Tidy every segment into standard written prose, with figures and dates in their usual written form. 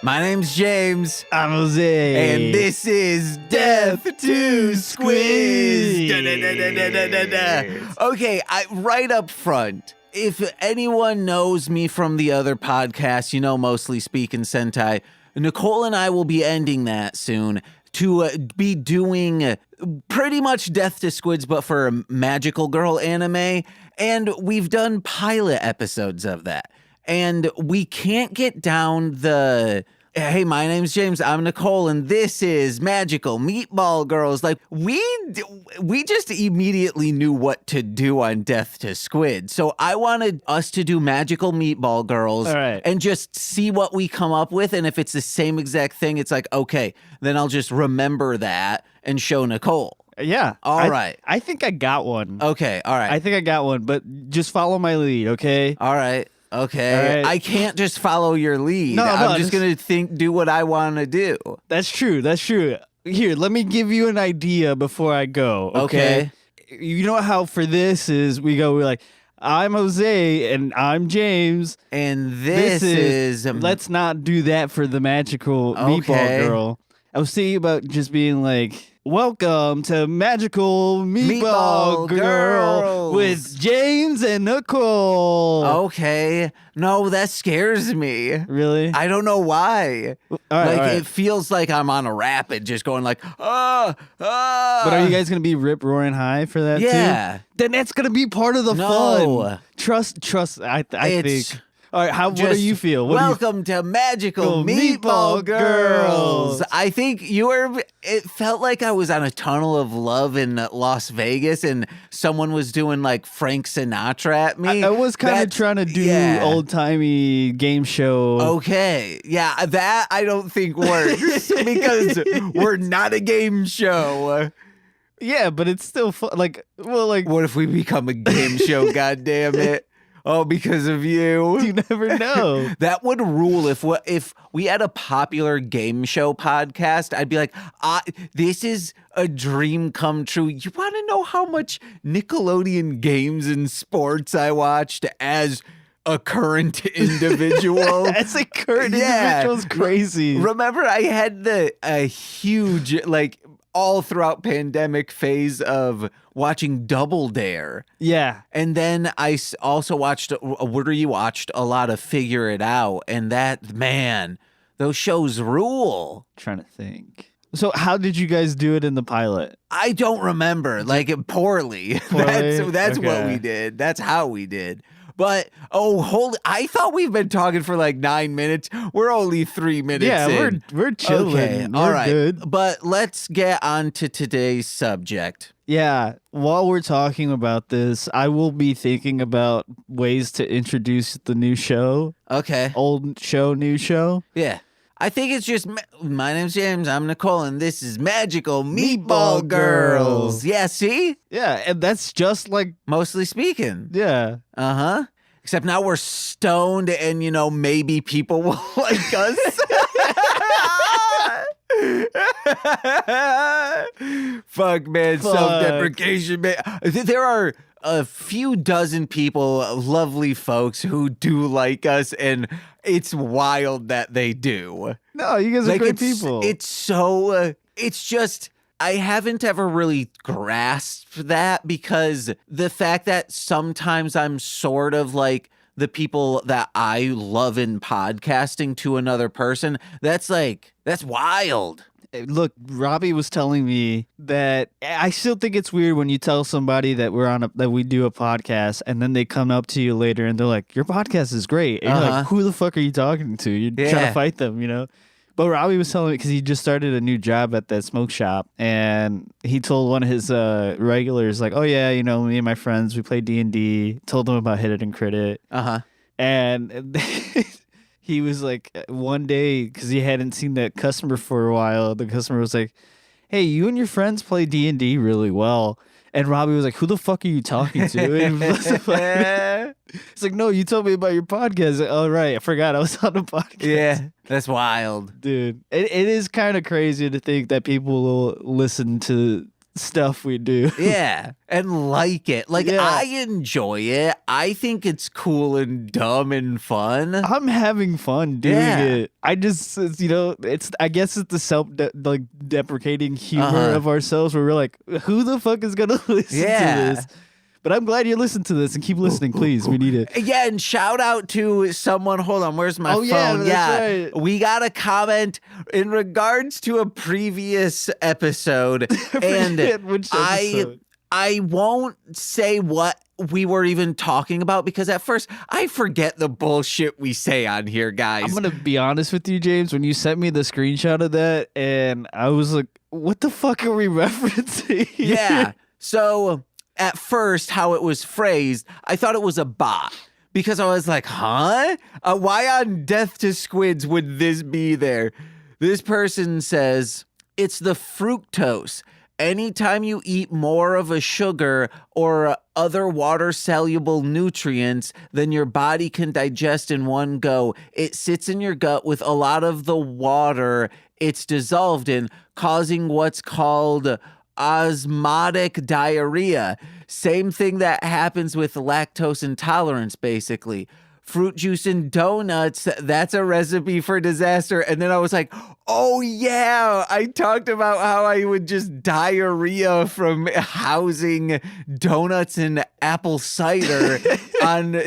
My name's James. I'm Jose. And this is Deth to Squids. Okay, right up front, if anyone knows me from the other podcast, you know, Mostly Speaking Sentai, Nicole and I will be ending that soon to be doing pretty much Deth to Squids, but for a magical girl anime. And we've done pilot episodes of that. And we can't get down the, hey, my name's James, I'm Nicole, and this is Magical Meatball Girls. Like, we just immediately knew what to do on Deth to Squid. So I wanted us to do Magical Meatball Girls and just see what we come up with. And if it's the same exact thing, it's like, okay, then I'll just remember that and show Nicole. Yeah. All right. I think I got one. Okay. All right. I think I got one, but just follow my lead, okay? All right. Okay. All right. I can't just follow your lead. No, I'm just going to do what I want to do. That's true. That's true. Here, let me give you an idea before I go. Okay. You know how for this is we're like, I'm Jose and I'm James. And this is let's not do that for the magical meatball girl. I was thinking about just being like, welcome to Magical Meatball Girl with James and Nicole. Okay. No, that scares me. Really? I don't know why. All right. It feels like I'm on a rapid just going like, But are you guys going to be rip roaring high for that too? Yeah. Then that's going to be part of the fun. Trust, I think. All right, what do you feel? Welcome to Magical Meatball Girls. I think it felt like I was on a tunnel of love in Las Vegas and someone was doing like Frank Sinatra at me. I was kind of trying to do old-timey game show. Okay. Yeah, that I don't think works because we're not a game show. Yeah, but it's still fun. What if we become a game show, goddammit? Oh, because of you. You never know. That would rule if we had a popular game show podcast. I'd be like, this is a dream come true. You want to know how much Nickelodeon games and sports I watched as a current individual? As a current individual is crazy. Remember, I had a huge, all throughout pandemic phase of watching Double Dare. Yeah. And then I also watched a lot of Figure It Out. And that, man, those shows rule. Trying to think. So how did you guys do it in the pilot? I don't remember. Poorly. That's what we did. That's how we did. But, I thought we've been talking for 9 minutes. We're only 3 minutes in. Yeah, we're chilling. Okay, all right. Good. But let's get on to today's subject. Yeah, while we're talking about this, I will be thinking about ways to introduce the new show. Okay. Old show, new show. Yeah. I think it's just, my name's James, I'm Nicole, and this is Magical Meatball Girls. Yeah, see? Yeah, and that's just Mostly Speaking. Yeah. Uh-huh. Except now we're stoned and, maybe people will like us. Fuck, man. Self-deprecation, man. There are a few dozen people, lovely folks who do like us, and it's wild that they do. No, you guys are great people. It's so, it's just, I haven't ever really grasped that because the fact that sometimes I'm sort of the people that I love in podcasting to another person, that's wild. Look, Robbie was telling me that I still think it's weird when you tell somebody that that we do a podcast and then they come up to you later and they're like, your podcast is great. And you're like, who the fuck are you talking to? You're trying to fight them, But Robbie was telling me because he just started a new job at that smoke shop and he told one of his regulars oh yeah, me and my friends, we play D&D, told them about Hit It and Crit It. And he was like, one day, because he hadn't seen that customer for a while, the customer was like, hey, you and your friends play D&D really well. And Robbie was like, who the fuck are you talking to? And it's like, no, you told me about your podcast. Oh, right. I forgot I was on the podcast. Yeah, that's wild. Dude, it is kind of crazy to think that people will listen to stuff we do. Yeah, and like it. Like, Yeah. I enjoy it. I think it's cool and dumb and fun. I'm having fun doing it. I just, I guess it's the deprecating humor of ourselves where we're like, who the fuck is going to listen to this? But I'm glad you listened to this and keep listening, please. We need it. Yeah, and shout out to someone. Hold on, where's my phone? That's right. We got a comment in regards to a previous episode. And which episode. I won't say what we were even talking about because at first I forget the bullshit we say on here, guys. I'm going to be honest with you, James. When you sent me the screenshot of that, and I was like, what the fuck are we referencing? Yeah. So at first, how it was phrased, I thought it was a bot because I was like, huh? Why on Deth to Squids would this be there? This person says, it's the fructose. Anytime you eat more of a sugar or other water-soluble nutrients than your body can digest in one go, it sits in your gut with a lot of the water it's dissolved in, causing what's called osmotic diarrhea. Same thing that happens with lactose intolerance, basically. Fruit juice and donuts, that's a recipe for disaster. And then I was like, oh yeah, I talked about how I would just diarrhea from housing donuts and apple cider on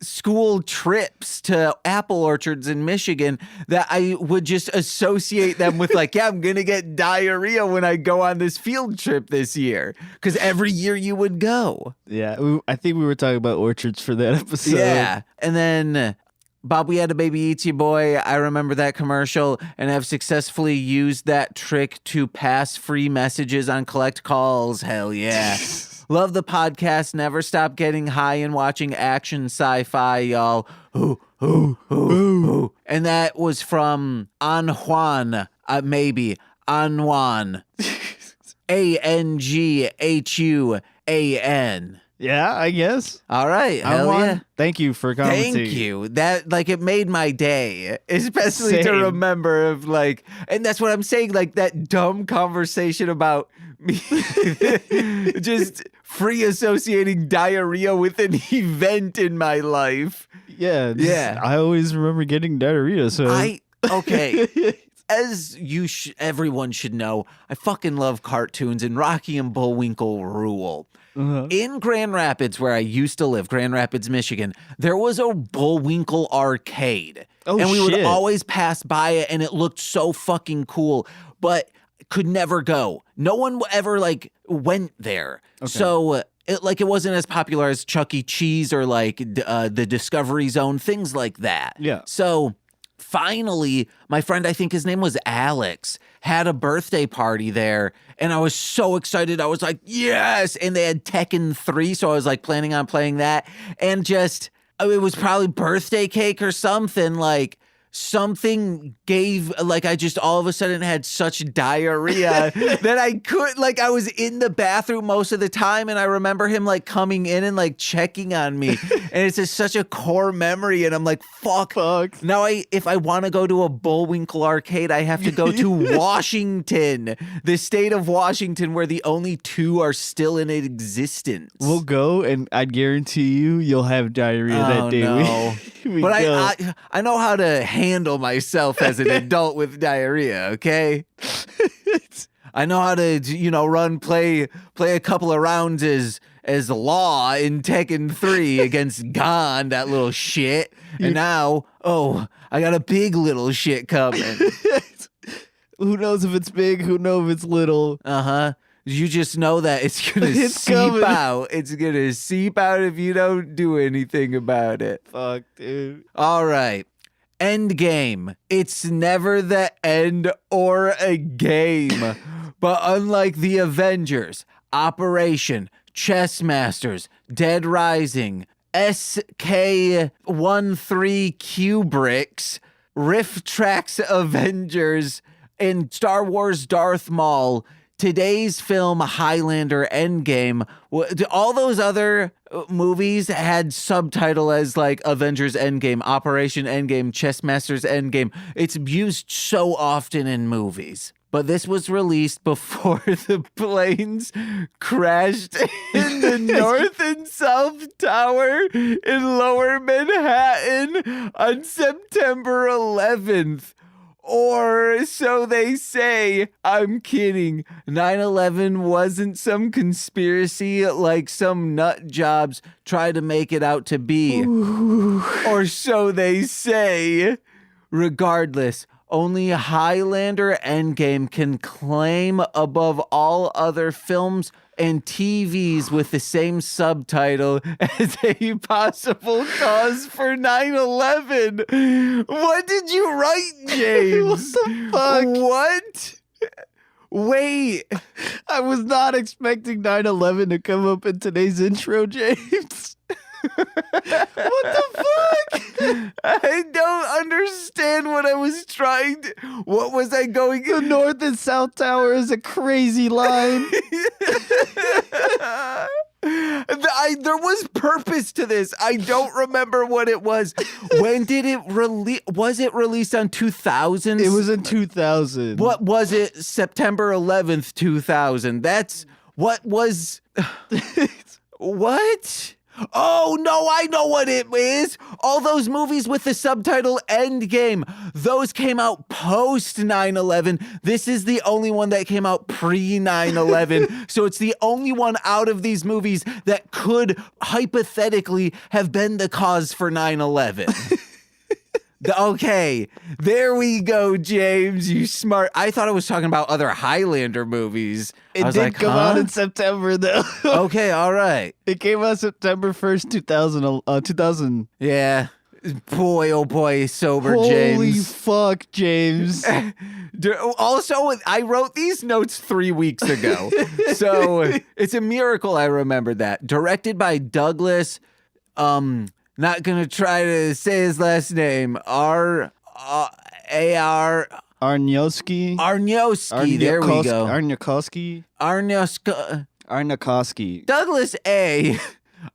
school trips to apple orchards in Michigan, that I would just associate them with like, yeah, I'm going to get diarrhea when I go on this field trip this year. Because every year you would go. Yeah, I think we were talking about orchards for that episode. Yeah. And then Bob, We Had a Baby Eats You Boy. I remember that commercial and have successfully used that trick to pass free messages on collect calls. Hell yeah. Love the podcast. Never stop getting high and watching action sci-fi, y'all. Ooh. And that was from Anjuan, maybe. Anjuan. Anghun. Yeah, I guess. All right. Hell yeah. Thank you for commenting. Thank you. That, like, it made my day, especially to Same. remember of, like, and that's what I'm saying, like, that dumb conversation about me just free associating diarrhea with an event in my life. Yeah. Yeah. I always remember getting diarrhea, so. Okay. As everyone should know, I fucking love cartoons, and Rocky and Bullwinkle rule. In Grand Rapids, where I used to live, Grand Rapids, Michigan, there was a Bullwinkle arcade. And we would always pass by it, and it looked so fucking cool, but could never go. No one ever, like, went there. Okay. So it wasn't as popular as Chuck E. Cheese or, like, the Discovery Zone, things like that. Yeah. So finally, my friend, I think his name was Alex, had a birthday party there, and I was so excited. I was like, yes! And they had Tekken 3, so I was like planning on playing that. And just, it was probably birthday cake or something, like, something gave, like, I just all of a sudden had such diarrhea that I could, like, I was in the bathroom most of the time, and I remember him, like, coming in and, like, checking on me, and it's just such a core memory, and I'm like, fuck. Now, if I want to go to a Bullwinkle arcade, I have to go to Washington, the state of Washington, where the only two are still in existence. We'll go, and I guarantee you'll have diarrhea that day. No. We But go. I know how to handle myself as an adult with diarrhea, okay? I know how to, play a couple of rounds as Law in Tekken 3 against Gon, that little shit. And now, I got a big little shit coming. Who knows if it's big? Who knows if it's little? Uh-huh. You just know that it's going to seep coming out. It's going to seep out if you don't do anything about it. Fuck, dude. All right. Endgame. It's never the end or a game. But unlike the Avengers, Operation, Chess Masters, Dead Rising, SK-13 Kubrick's, Riff Tracks Avengers, and Star Wars Darth Maul, today's film Highlander Endgame, all those other movies had subtitle as like Avengers Endgame, Operation Endgame, Chess Masters Endgame. It's used so often in movies. but this was released before the planes crashed in the North and South Tower in Lower Manhattan on September 11th. Or so they say. I'm kidding. 9/11 wasn't some conspiracy like some nut jobs try to make it out to be. Ooh. Or so they say. Regardless, only Highlander Endgame can claim above all other films and TVs with the same subtitle as a possible cause for 9/11. What did you write, James? What the fuck? What? Wait. I was not expecting 9/11 to come up in today's intro, James. What the fuck? I don't understand what I was trying to... What was I going... The North and South Tower is a crazy line. There was purpose to this. I don't remember what it was. When did it release? Was it released on 2000? It was in 2000. What was it? September 11th, 2000. That's what was... What? Oh, no, I know what it is. All those movies with the subtitle Endgame, those came out post 9/11. This is the only one that came out pre 9/11. So it's the only one out of these movies that could hypothetically have been the cause for 9/11. Okay, there we go, James. You smart. I thought I was talking about other Highlander movies. It did come out in September, though. Okay, all right. It came out September 1st, 2000. Yeah. Boy, oh boy, sober Holy James. fuck, James. Also, I wrote these notes 3 weeks ago. So it's a miracle I remembered that. Directed by Douglas, not gonna try to say his last name. A-R... Arnowski. There we go. Arnowski. Douglas A.,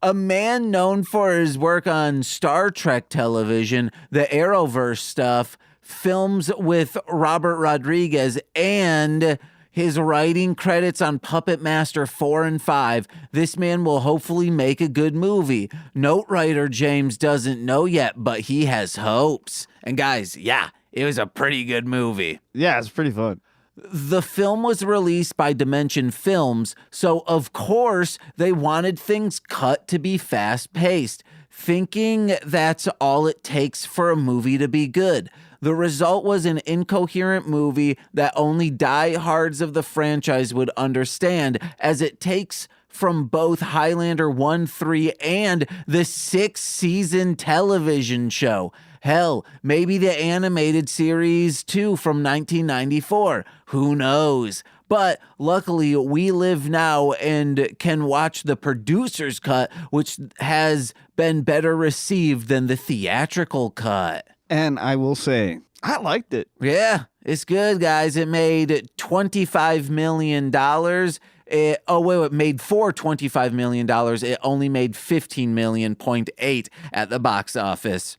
a man known for his work on Star Trek television, the Arrowverse stuff, films with Robert Rodriguez, and his writing credits on Puppet Master 4 and 5. This man will hopefully make a good movie. Note writer James doesn't know yet, but he has hopes. And guys, yeah, it was a pretty good movie. Yeah, it's pretty fun. The film was released by Dimension Films, so of course they wanted things cut to be fast-paced, thinking that's all it takes for a movie to be good. The result was an incoherent movie that only diehards of the franchise would understand, as it takes from both Highlander 1, 3, and the 6-season television show. Hell, maybe the animated series too from 1994. Who knows? But luckily, we live now and can watch the producer's cut, which has been better received than the theatrical cut. And I will say, I liked it. Yeah, it's good, guys. It made $25 million. It made for $25 million. It only made $15.8 million at the box office.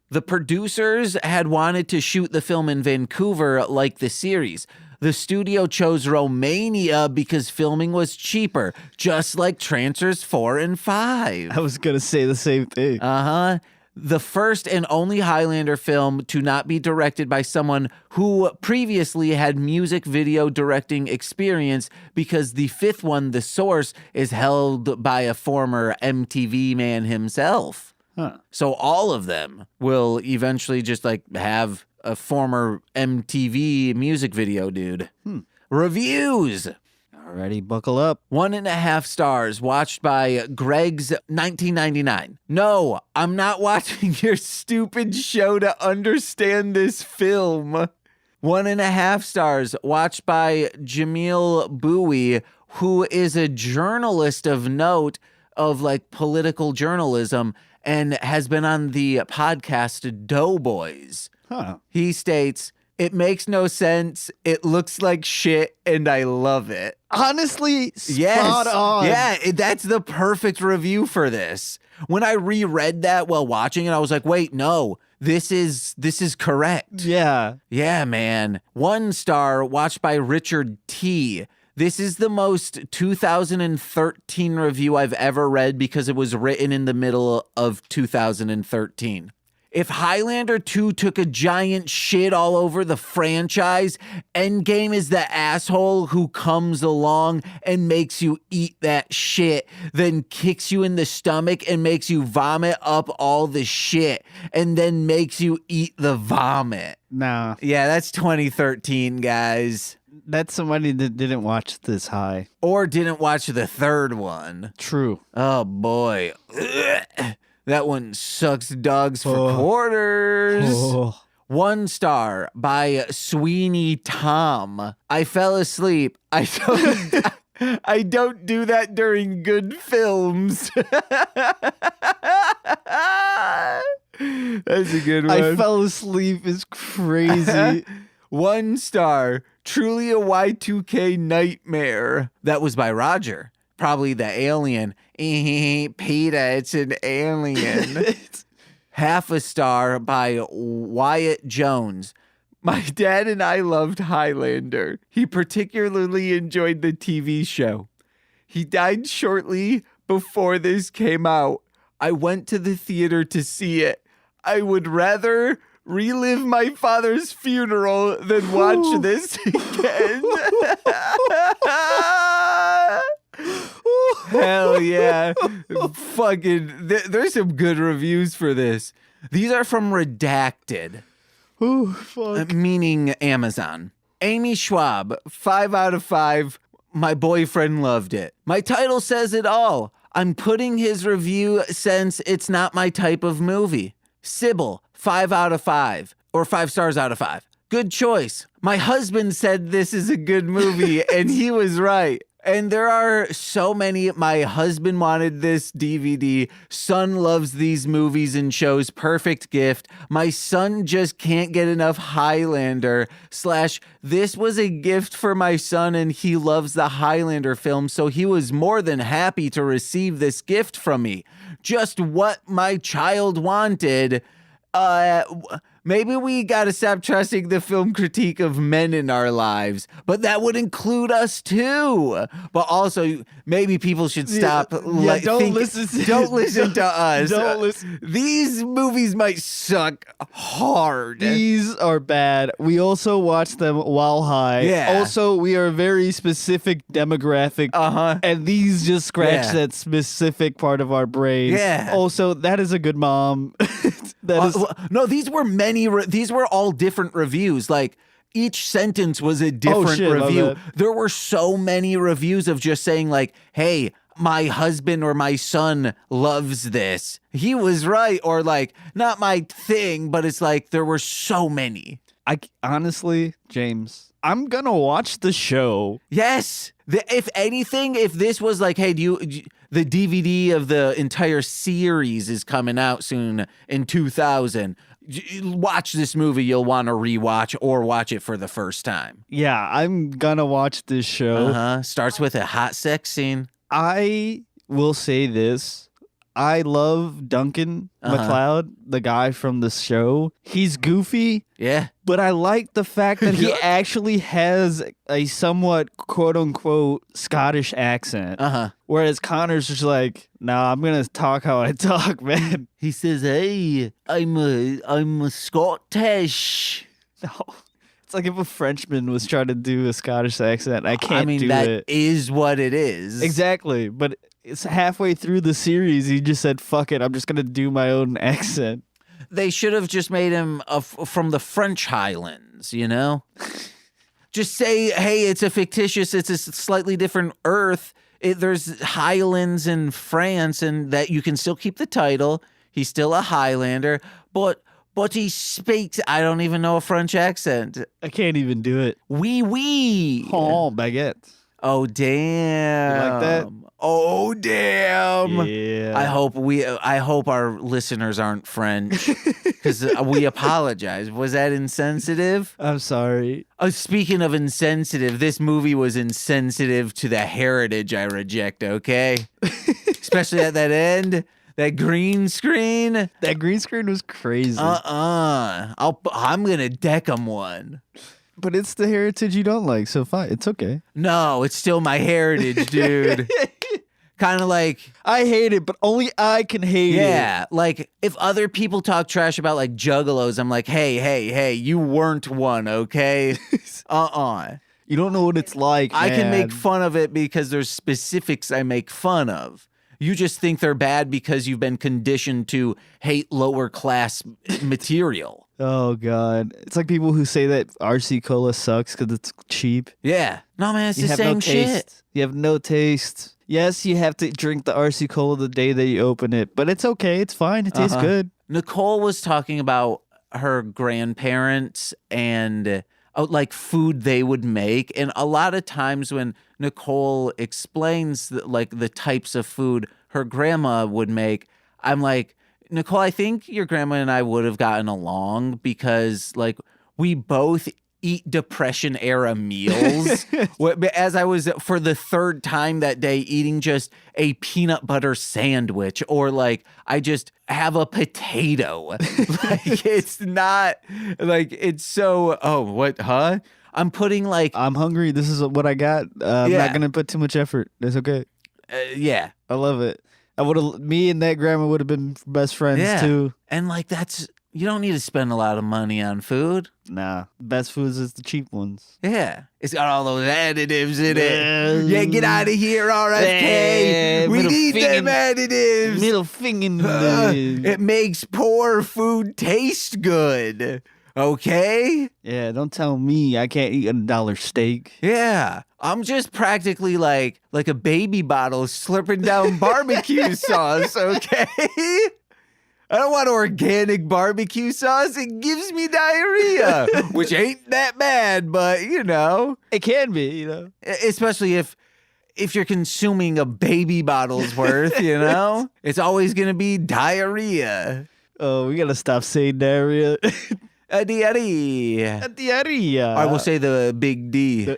The producers had wanted to shoot the film in Vancouver like the series. The studio chose Romania because filming was cheaper, just like Trancers 4 and 5. I was going to say the same thing. Uh-huh. The first and only Highlander film to not be directed by someone who previously had music video directing experience, because the fifth one, The Source, is held by a former MTV man himself. Huh. So all of them will eventually just have a former MTV music video dude. Reviews. Alrighty, buckle up. 1.5 stars, watched by Greg's 1999. No, I'm not watching your stupid show to understand this film. 1.5 stars, watched by Jamil Bowie, who is a journalist of note of political journalism and has been on the podcast Doughboys. Huh. He states, "It makes no sense. It looks like shit, and I love it." Honestly, spot on. Yeah, that's the perfect review for this. When I reread that while watching it, I was like, wait, no, this is correct. Yeah. Yeah, man. 1 star, watched by Richard T. This is the most 2013 review I've ever read because it was written in the middle of 2013. If Highlander 2 took a giant shit all over the franchise, Endgame is the asshole who comes along and makes you eat that shit, then kicks you in the stomach and makes you vomit up all the shit, and then makes you eat the vomit. Nah. Yeah, that's 2013, guys. That's somebody that didn't watch this high. Or didn't watch the third one. True. Oh, boy. Ugh. That one sucks dogs for quarters. 1 star by Sweeney Tom. I fell asleep. I don't do that during good films. That's a good one. I fell asleep is crazy. 1 star. Truly a Y2K nightmare. That was by Roger. Probably the alien. Peter, it's an alien. 1/2 star by Wyatt Jones. My dad and I loved Highlander. He particularly enjoyed the TV show. He died shortly before this came out. I went to the theater to see it. I would rather relive my father's funeral than watch this again. Hell yeah. Fucking, there's some good reviews for this. These are from Redacted. Ooh, fuck. Meaning Amazon. Amy Schwab, 5 out of 5. My boyfriend loved it. My title says it all. I'm putting his review since it's not my type of movie. Sybil, 5 out of 5. Or 5 stars out of 5. Good choice. My husband said this is a good movie, and he was right. And there are so many. My husband wanted this DVD. Son loves these movies and shows. Perfect gift. My son just can't get enough Highlander. / this was a gift for my son and he loves the Highlander film. So he was more than happy to receive this gift from me. Just what my child wanted. Maybe we gotta stop trusting the film critique of men in our lives, but that would include us too. But also, maybe people should stop. Don't listen to us. Don't listen. These movies might suck hard. These are bad. We also watch them while high. Yeah. Also, we are a very specific demographic. And these just scratch that specific part of our brain. Yeah. Also, that is a good mom. No, these were all different reviews. Like each sentence was a different review. There were so many reviews of just saying like, hey, my husband or my son loves this. He was right. Or like, not my thing, but it's like there were so many. Honestly, James, I'm going to watch the show. Yes. If anything, if this was like, hey, the DVD of the entire series is coming out soon in 2000. Watch this movie you'll want to rewatch or watch it for the first time. Yeah, I'm going to watch this show. Starts with a hot sex scene. I will say this. I love Duncan MacLeod, the guy from the show. He's goofy. Yeah. But I like the fact that he actually has a somewhat quote-unquote Scottish accent. Whereas Connor's just like, nah, I'm going to talk how I talk, man. He says, hey, I'm a Scottish. No. It's like if a Frenchman was trying to do a Scottish accent. I can't do it. That is what it is. Exactly. But it's halfway through the series, he just said, fuck it, I'm just going to do my own accent. They should have just made him from the French Highlands, you know? Just say, hey, it's a slightly different Earth. There's Highlands in France, and that you can still keep the title. He's still a Highlander, but he speaks, I don't even know a French accent. I can't even do it. Oui. Oh, baguette. Oh, damn. You like that? Oh, damn. Yeah. I hope our listeners aren't French because we apologize. Was that insensitive? I'm sorry. Speaking of insensitive, this movie was insensitive to the heritage I reject, okay? Especially at that end. That green screen. That green screen was crazy. I'm gonna deck him one. But it's the heritage you don't like, so fine. It's okay. No, it's still my heritage, dude. Kind of like, I hate it, but only I can hate it. yeah, like if other people talk trash about like juggalos, I'm like, hey, you weren't one, okay? You don't know what it's like, I can make man. fun of it because there's specifics I make fun of. You just think they're bad because you've been conditioned to hate lower class material. Oh, God. It's like people who say that RC Cola sucks because it's cheap. Yeah. No, man, it's You the have same no shit. taste. You have no taste. Yes, you have to drink the RC Cola the day that you open it, but it's okay. It's fine. It tastes good. Nicole was talking about her grandparents and like food they would make. And a lot of times when Nicole explains like the types of food her grandma would make, I'm like, Nicole, I think your grandma and I would have gotten along because like we both eat depression era meals. As I was for the third time that day eating just a peanut butter sandwich, or like I just have a potato. Like it's not like it's so, I'm putting like, I'm hungry. This is what I got. I'm not going to put too much effort. It's okay. yeah. I love it. Me and that grandma would have been best friends too. And like you don't need to spend a lot of money on food. Nah, best foods is the cheap ones. Yeah. It's got all those additives in it. Yeah, get out of here, RFK. We need them additives. Middle finger. It makes poor food taste good. Okay? Yeah, don't tell me I can't eat $1 steak. Yeah. I'm just practically like a baby bottle slurping down barbecue sauce, okay? I don't want organic barbecue sauce. It gives me diarrhea, which ain't that bad, but you know. It can be, you know. Especially if you're consuming a baby bottle's worth, you know. It's always going to be diarrhea. Oh, we got to stop saying diarrhea. Diarrhea. Diarrhea. I will say the big D.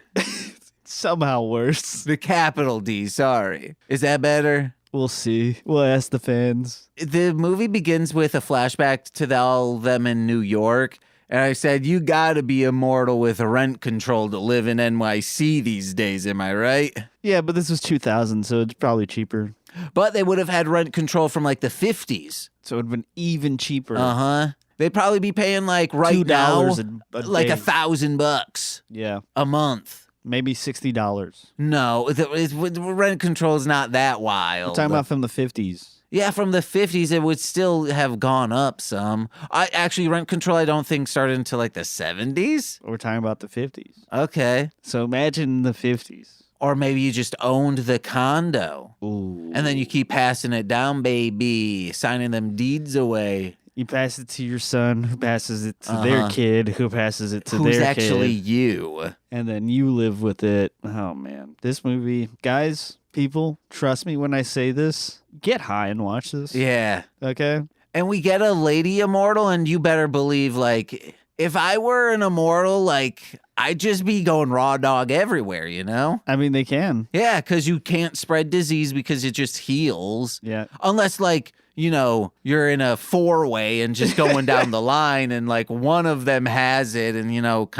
Somehow worse. The capital D, sorry. Is that better? We'll see. We'll ask the fans. The movie begins with a flashback to all them in New York. And I said, you gotta be immortal with rent control to live in NYC these days, am I right? Yeah, but this was 2000, so it's probably cheaper. But they would have had rent control from like the 50s. So it would have been even cheaper. Uh-huh. They'd probably be paying like right now, $2 like $1,000 Yeah. a month. Maybe $60. No, rent control is not that wild. We're talking about from the 50s. Yeah, from the 50s, it would still have gone up some. Rent control, I don't think started until like the 70s. We're talking about the 50s. Okay. So imagine the 50s. Or maybe you just owned the condo. Ooh. And then you keep passing it down, baby, signing them deeds away. You pass it to your son, who passes it to their kid, who passes it to Who's their actually kid. you. And then you live with it. Oh, man. This movie, guys, people, trust me when I say this. Get high and watch this. Yeah. Okay? And we get a lady immortal, and you better believe, like, if I were an immortal, like, I'd just be going raw dog everywhere, you know? I mean, they can. Yeah, because you can't spread disease because it just heals. Yeah. Unless, like, you know, you're in a 4-way and just going down the line and like one of them has it and, you know,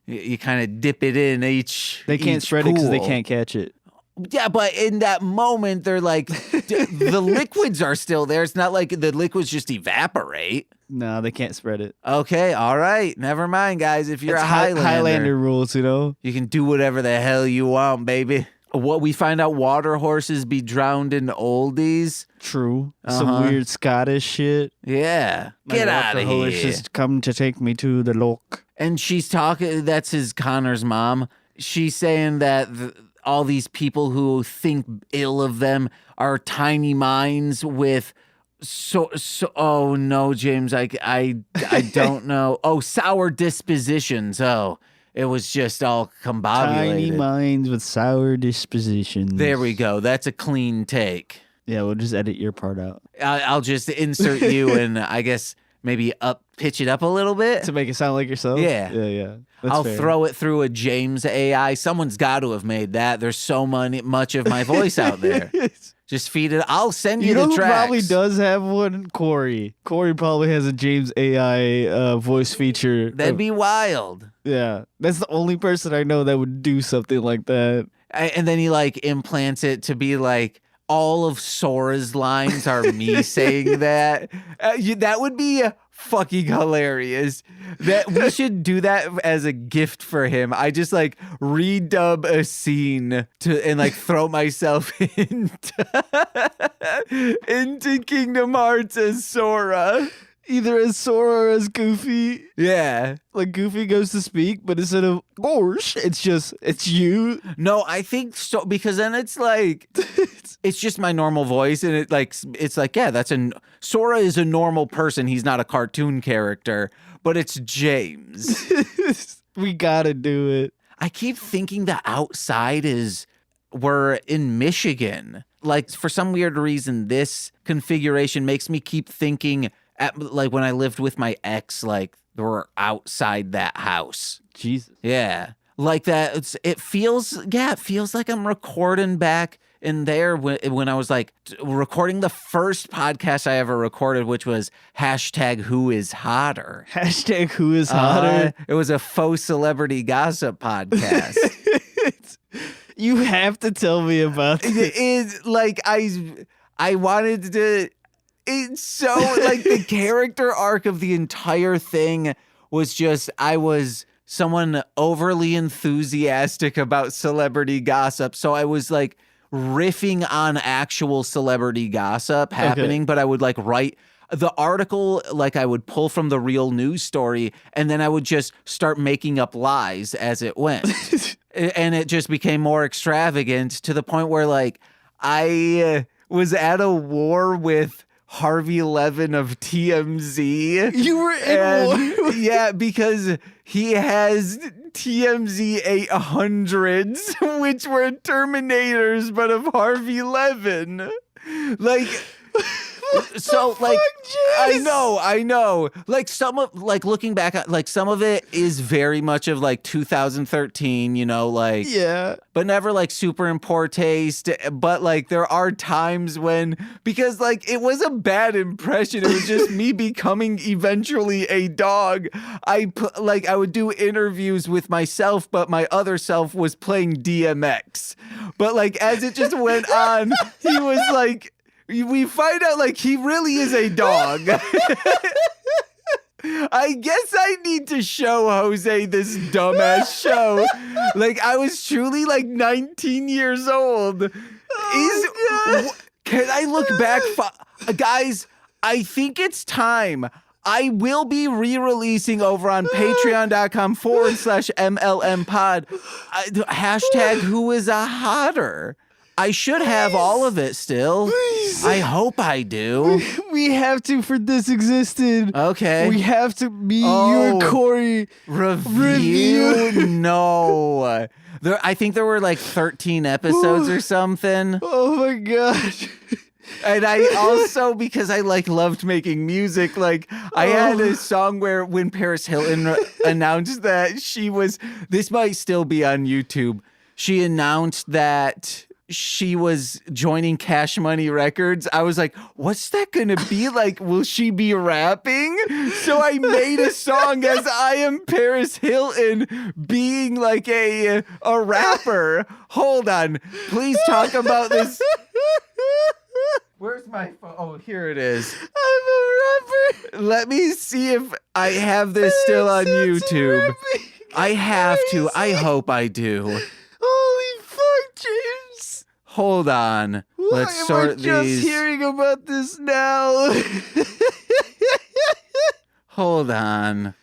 you kind of dip it in each. They can't spread it because they can't catch it. Yeah, but in that moment, they're like, the liquids are still there. It's not like the liquids just evaporate. No, they can't spread it. Okay, all right. Never mind, guys. If you're It's a Highlander, Highlander rules, you know? you can do whatever the hell you want, baby. What we find out, water horses be drowned in oldies. True. Some weird Scottish shit. Yeah. Get out of Horse here. has come to take me to the loch. And she's talking, that's his Connor's mom. She's saying that all these people who think ill of them are tiny minds with oh no, James, I don't know. Oh, sour dispositions. Oh, it was just all combobulated. Tiny minds with sour dispositions. There we go. That's a clean take. Yeah, we'll just edit your part out. I'll just insert you and I guess maybe pitch it up a little bit. To make it sound like yourself? Yeah. Yeah. That's I'll fair. throw it through a James AI. Someone's got to have made that. There's so much of my voice out there. Just feed it. I'll send you, know the who tracks. probably does have one? Corey. Corey probably has a James AI voice feature. That'd be wild. Yeah. That's the only person I know that would do something like that. And then he like implants it to be like all of Sora's lines are me saying that. That would be fucking hilarious. That we should do that as a gift for him. I just like redub a scene and like throw myself into Kingdom Hearts as Sora. Either as Sora or as Goofy. Yeah. Like Goofy goes to speak, but instead of Gorsh, it's you. No, I think so, because then it's like it's just my normal voice, and it's like yeah, Sora is a normal person. He's not a cartoon character, but it's James. We gotta do it. I keep thinking the outside we're in Michigan. Like for some weird reason, this configuration makes me keep thinking like when I lived with my ex, like we're outside that house. Jesus. Yeah. Like that. It feels like I'm recording back in there when I was like recording the first podcast I ever recorded, which was #WhoIsHotter. #WhoIsHotter. It was a faux celebrity gossip podcast. You have to tell me about this. It's like I wanted to. It's so like the character arc of the entire thing was just I was someone overly enthusiastic about celebrity gossip. So I was like riffing on actual celebrity gossip happening, but I would like write the article, like I would pull from the real news story, and then I would just start making up lies as it went. And it just became more extravagant to the point where like I was at a war with Harvey Levin of TMZ. You were in war? Yeah, because he has TMZ 800s, which were Terminators, but of Harvey Levin. Like... So like I know like some of like looking back like some of it is very much of like 2013, you know, like yeah, but never like super in poor taste. But like there are times when, because like it was a bad impression, it was just me becoming eventually a dog. I would do interviews with myself, but my other self was playing DMX. But like as it just went on, he was like, we find out like he really is a dog. I guess I need to show Jose this dumbass show. Like I was truly like 19 years old. Can I look back? Guys, I think it's time. I will be re-releasing over on patreon.com/MLM pod. #WhoIsAHotter. I should have all of it still. Please. I hope I do. We have to, for this existed. Okay. We have to be you and Corey review. No. I think there were like 13 episodes or something. Oh my gosh. And I also, because I like loved making music, like I had a song where when Paris Hilton announced that this might still be on YouTube. She announced that she was joining Cash Money Records. I was like, what's that gonna be like? Will she be rapping? So I made a song as I am Paris Hilton being like a rapper. Hold on. Please talk about this. Where's my phone? Oh, here it is. I'm a rapper. Let me see if I have this still on YouTube. I have to. I hope I do. Holy fuck, James. Hold on. Let's sort these. I'm just hearing about this now. Hold on.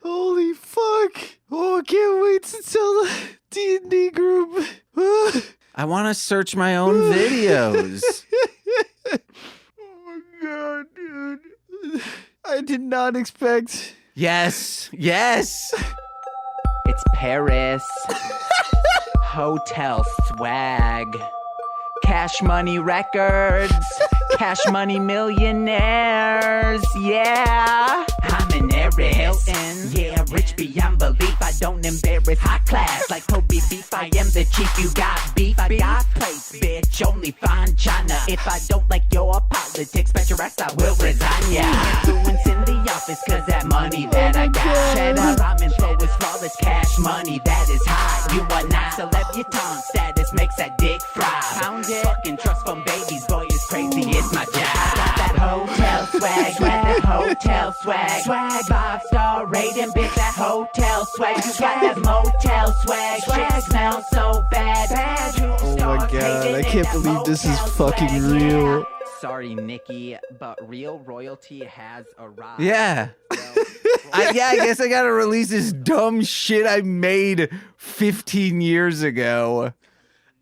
Holy fuck. Oh, I can't wait to tell the D&D group. I want to search my own videos. Oh my god, dude. I did not expect. Yes. It's Paris. Hotel swag. Cash Money Records. Cash Money Millionaires. Yeah. Paris. Hilton, yeah, rich beyond belief. I don't embarrass high class like Kobe beef. I am the chief, you got beef. I got plates, bitch, only fine China. If I don't like your politics, bet your ass I will resign ya. Influence in the office, cause that money that I got. Cheddar ramen flow is flawless, cash money that is high. You are not celebutante, status makes that dick fry. Pound it, fucking trust from babies, boy, it's crazy, it's my job. I got that hotel swag, got that hotel swag. Swag, 5-star rating, bitch, that hotel swag. You got that motel swag, shit smells so bad. Oh my god, I can't believe this is fucking real. Sorry, Nikki, but real royalty has arrived. Yeah. I guess I gotta release this dumb shit I made 15 years ago.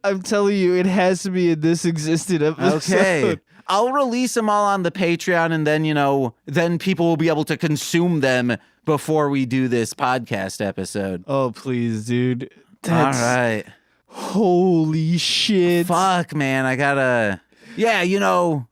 I'm telling you, it has to be in this existent episode. Okay. I'll release them all on the Patreon, and then, then people will be able to consume them before we do this podcast episode. Oh, please, dude. All right. Holy shit. Fuck, man. I gotta... Yeah,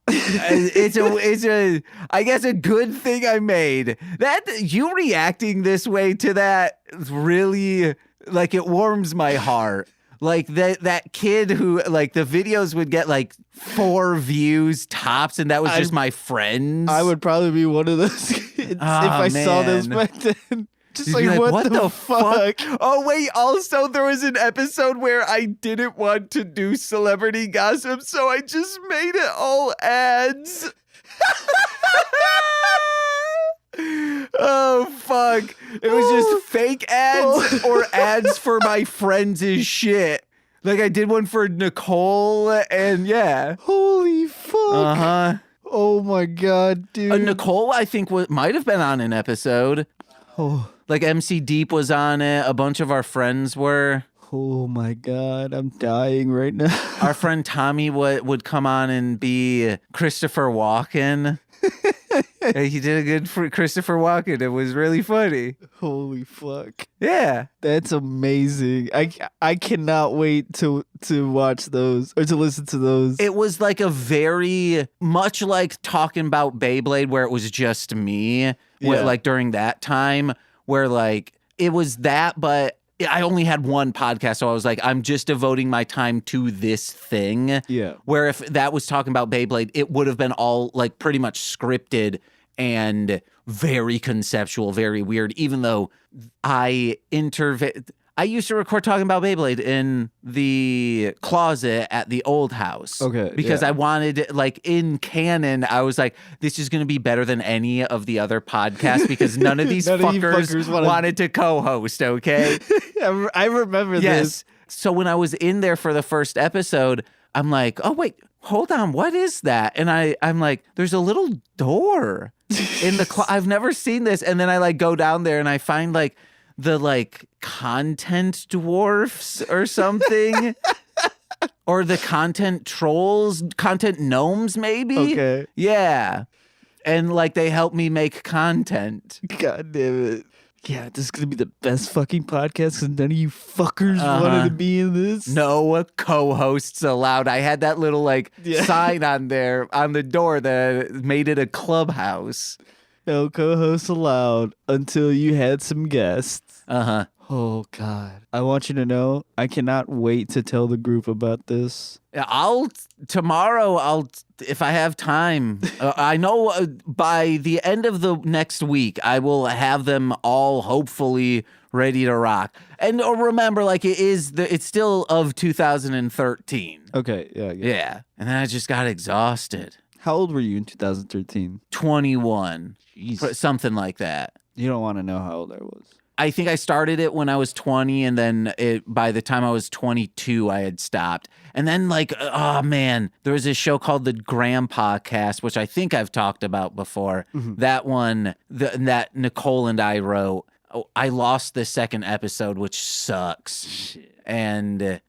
it's I guess a good thing I made. That you reacting this way to that really, like, it warms my heart. Like that kid who, like, the videos would get like 4 views tops, and that was just my friends. I would probably be one of those kids if I saw this back then. Just like, what the fuck? Oh, wait, also there was an episode where I didn't want to do celebrity gossip, so I just made it all ads. Oh, fuck. It was just fake ads or ads for my friends' shit. Like, I did one for Nicole, and yeah. Holy fuck. Uh-huh. Oh, my God, dude. Nicole, I think, might have been on an episode. Oh. Like, MC Deep was on it. A bunch of our friends were. Oh, my God. I'm dying right now. Our friend Tommy would come on and be Christopher Walken. He did a good for Christopher Walken. It was really funny. Holy fuck. Yeah. That's amazing. I cannot wait to watch those or to listen to those. It was like a very much like talking about Beyblade, where it was just me. Where, like, during that time where, like, it was that, but I only had one podcast, so I was like, I'm just devoting my time to this thing. Yeah. Where if that was talking about Beyblade, it would have been all, like, pretty much scripted and very conceptual, very weird, even though I used to record talking about Beyblade in the closet at the old house. Okay. Because I wanted, like, in canon, I was like, this is going to be better than any of the other podcasts because none of these fuckers wanted to co-host, okay? I remember this. So when I was in there for the first episode, I'm like, oh, wait, hold on. What is that? And I'm like, there's a little door in the I've never seen this. And then I, like, go down there and I find, like, the, like, content dwarfs or something. Or the content trolls, content gnomes, maybe. Okay. Yeah. And, like, they help me make content. God damn it. Yeah, this is going to be the best fucking podcast because none of you fuckers wanted to be in this. No co-hosts allowed. I had that little, like, sign on there on the door that made it a clubhouse. No co-hosts allowed until you had some guests. Uh-huh. Oh, God. I want you to know, I cannot wait to tell the group about this. Tomorrow, if I have time, I know by the end of the next week, I will have them all hopefully ready to rock. And remember, like, it's still of 2013. Okay, yeah. Yeah. And then I just got exhausted. How old were you in 2013? 21. Jesus. Something like that. You don't want to know how old I was. I think I started it when I was 20, and then by the time I was 22, I had stopped. And then, like, oh, man, there was this show called The Grandpa Cast, which I think I've talked about before. Mm-hmm. That one, that Nicole and I wrote, I lost the second episode, which sucks. Shit.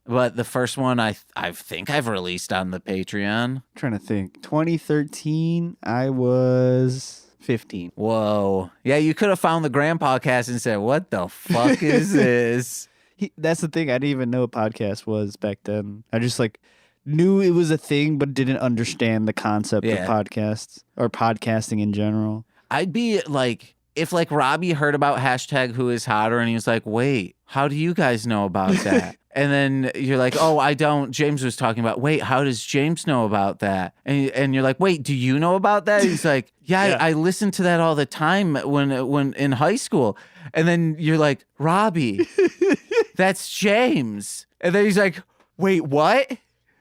But the first one, I think I've released on the Patreon. I'm trying to think. 2013, I was 15. Whoa. Yeah, you could have found the Grandpa Cast and said, what the fuck is this? That's the thing. I didn't even know what podcast was back then. I just, like, knew it was a thing, but didn't understand the concept of podcasts or podcasting in general. I'd be, like, if like Robbie heard about hashtag who is hotter and he was like, wait, how do you guys know about that? And then you're like, oh, I don't. James was talking about, wait, how does James know about that? And you're like, wait, do you know about that? He's like, yeah. I listen to that all the time when in high school. And then you're like, Robbie, that's James. And then he's like, wait, what?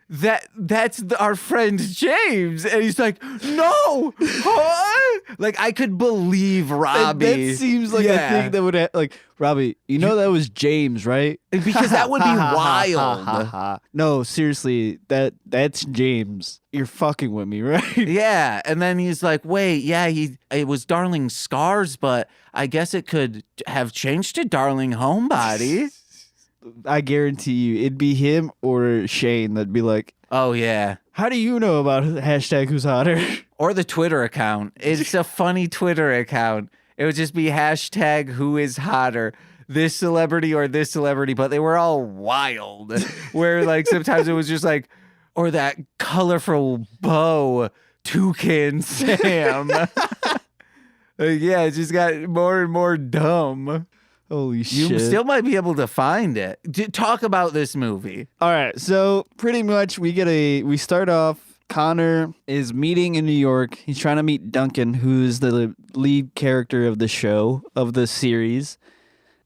That's our friend James. And he's like, no, huh? Like I could believe Robbie. That seems like a thing that would like, Robbie, that was James, right? Because that would be wild. No, seriously, that's James. You're fucking with me, right? Yeah. And then he's like, wait, yeah, it was Darling Scars, but I guess it could have changed to Darling Homebody. I guarantee you, it'd be him or Shane that'd be like, oh, yeah. How do you know about hashtag who's hotter? Or the Twitter account. It's a funny Twitter account. It would just be hashtag who is hotter, this celebrity or this celebrity, but they were all wild. Where like sometimes it was just like, or that colorful bow, Toucan Sam. Yeah, it just got more and more dumb. Holy shit. You still might be able to find it. Talk about this movie. All right. So pretty much we start off, Connor is meeting in New York. He's trying to meet Duncan, who's the lead character of the show, of the series.